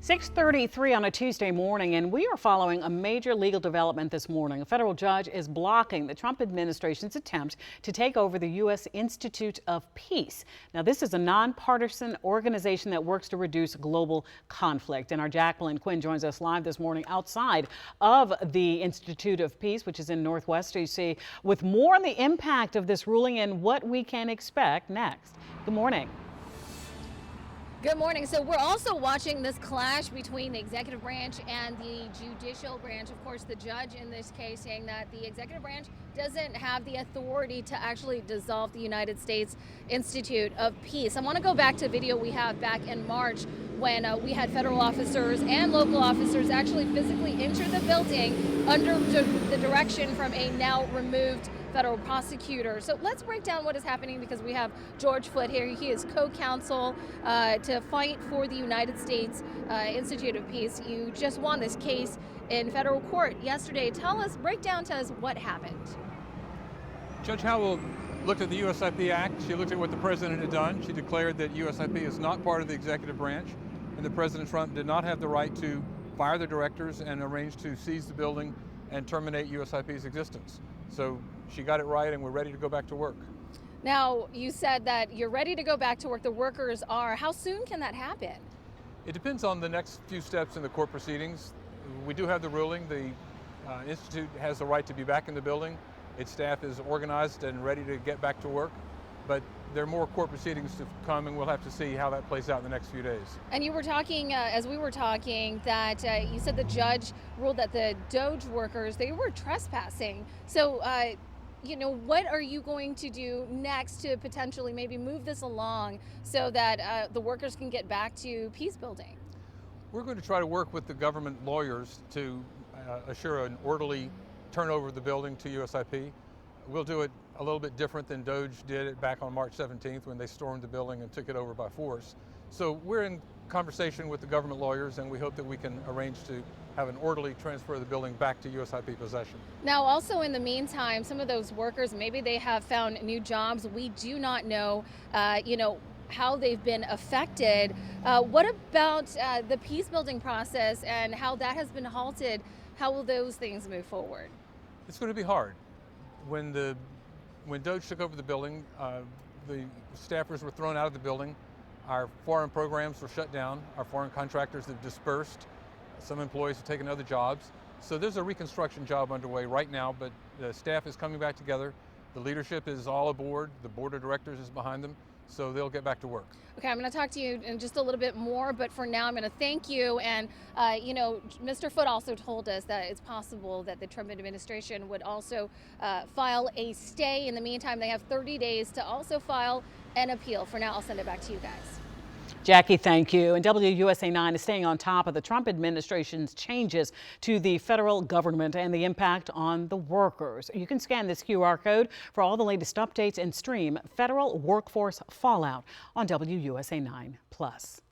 6:33 on a Tuesday morning, and we are following a major legal development this morning. A federal judge is blocking the Trump administration's attempt to take over the U.S. Institute of Peace. Now, this is a nonpartisan organization that works to reduce global conflict. And our Jacqueline Quinn joins us live this morning outside of the Institute of Peace, which is in Northwest D.C., with more on the impact of this ruling and what we can expect next. Good morning. Good morning. So we're also watching this clash between the executive branch and the judicial branch. Of course, the judge in this case saying that the executive branch doesn't have the authority to actually dissolve the United States Institute of Peace. I want to go back to video we have back in March when we had federal officers and local officers actually physically enter the building under the direction from a now removed federal prosecutor. So let's break down what is happening, because we have George Foote here. He is co-counsel to fight for the United States Institute of Peace. You just won this case in federal court yesterday. Break down to us what happened. Judge Howell looked at the USIP Act. She looked at what the president had done. She declared that USIP is not part of the executive branch, and that President Trump did not have the right to fire the directors and arrange to seize the building and terminate USIP's existence. So she got it right, and we're ready to go back to work. Now, you said that you're ready to go back to work. The workers are. How soon can that happen? It depends on the next few steps in the court proceedings. We do have the ruling. The Institute has the right to be back in the building. Its staff is organized and ready to get back to work. But there are more court proceedings to come, and we'll have to see how that plays out in the next few days. And you were talking, as we were talking, that you said the judge ruled that the Doge workers, they were trespassing. So, what are you going to do next to potentially maybe move this along so that the workers can get back to peace building? We're going to try to work with the government lawyers to assure an orderly turnover of the building to USIP. We'll do it a little bit different than Doge did it back on March 17th when they stormed the building and took it over by force. So we're in conversation with the government lawyers, and we hope that we can arrange to have an orderly transfer of the building back to USIP possession. Now, also in the meantime, some of those workers, maybe they have found new jobs. We do not know, how they've been affected. What about the peace building process and how that has been halted? How will those things move forward? It's going to be hard. When Doge took over the building, the staffers were thrown out of the building. Our foreign programs were shut down. Our foreign contractors have dispersed. Some employees have taken other jobs. So there's a reconstruction job underway right now, but the staff is coming back together. The leadership is all aboard. The board of directors is behind them. So they'll get back to work. Okay, I'm going to talk to you in just a little bit more, but for now I'm going to thank you. And, Mr. Foote also told us that it's possible that the Trump administration would also file a stay. In the meantime, they have 30 days to also file an appeal. For now, I'll send it back to you guys. Jackie, thank you. And WUSA 9 is staying on top of the Trump administration's changes to the federal government and the impact on the workers. You can scan this QR code for all the latest updates and stream federal workforce fallout on WUSA 9 Plus.